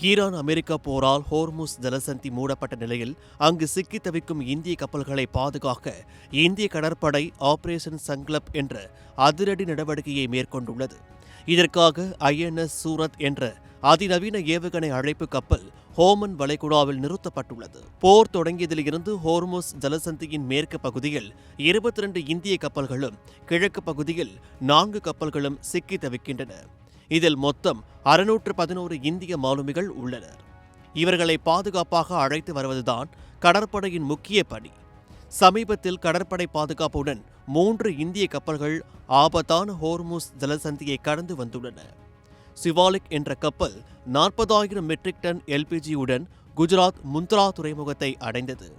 Iran America போரால் Hormuz ஜலசந்தி மூடப்பட்ட நிலையில் அங்கு சிக்கித் தவிக்கும் இந்திய கப்பல்களை பாதுகாக்க இந்திய கடற்படை ஆபரேஷன் சங்லப் என்ற அதிரடி நடவடிக்கையை மேற்கொண்டுள்ளது. இதற்காக INS சூரத் என்ற அதிநவீன ஏவுகணை அழைப்பு கப்பல் ஹோமன் வளைகுடாவில் நிறுத்தப்பட்டுள்ளது. போர் தொடங்கியதிலிருந்து ஹோர்முஸ் ஜலசந்தியின் மேற்கு பகுதியில் 22 இந்திய கப்பல்களும் கிழக்கு பகுதியில் 4 கப்பல்களும் சிக்கித் தவிக்கின்றன. இதில் மொத்தம் 611 இந்திய மாலுமிகள் உள்ளனர். இவர்களை பாதுகாப்பாக அழைத்து வருவதுதான் கடற்படையின் முக்கிய பணி. சமீபத்தில் கடற்படை பாதுகாப்புடன் 3 இந்திய கப்பல்கள் ஆபத்தான ஹோர்முஸ் ஜலசந்தியை கடந்து வந்துள்ளன. சிவாலிக் என்ற கப்பல் 40,000 மெட்ரிக் டன் LPG-உடன் குஜராத் முந்த்ரா துறைமுகத்தை அடைந்தது.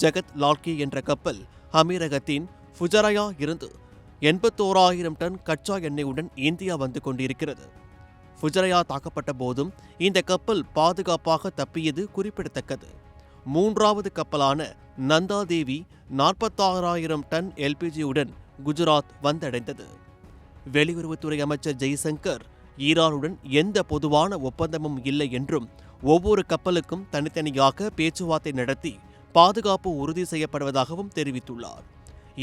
ஜகத் லால்கி என்ற கப்பல் அமீரகத்தின் ஃபுஜரயா இருந்து 81,000 டன் கச்சா எண்ணெயுடன் இந்தியா வந்து கொண்டிருக்கிறது. ஃபுஜரயா தாக்கப்பட்ட போதும் இந்த கப்பல் பாதுகாப்பாக தப்பியது குறிப்பிடத்தக்கது. 3வது கப்பலான நந்தா தேவி 46,000 டன் LPG-உடன் குஜராத் வந்தடைந்தது. வெளியுறவுத்துறை அமைச்சர் ஜெய்சங்கர் ஈரானுடன் எந்த பொதுவான ஒப்பந்தமும் இல்லை என்றும் ஒவ்வொரு கப்பலுக்கும் தனித்தனியாக பேச்சுவார்த்தை நடத்தி பாதுகாப்பு உறுதி செய்யப்படுவதாகவும் தெரிவித்துள்ளார்.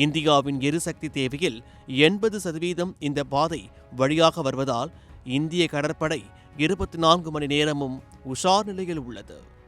இந்தியாவின் எரிசக்தி தேவையில் 80% இந்த பாதை வழியாக வருவதால் இந்திய கடற்படை 24 மணி நேரமும் உஷார் நிலையில் உள்ளது.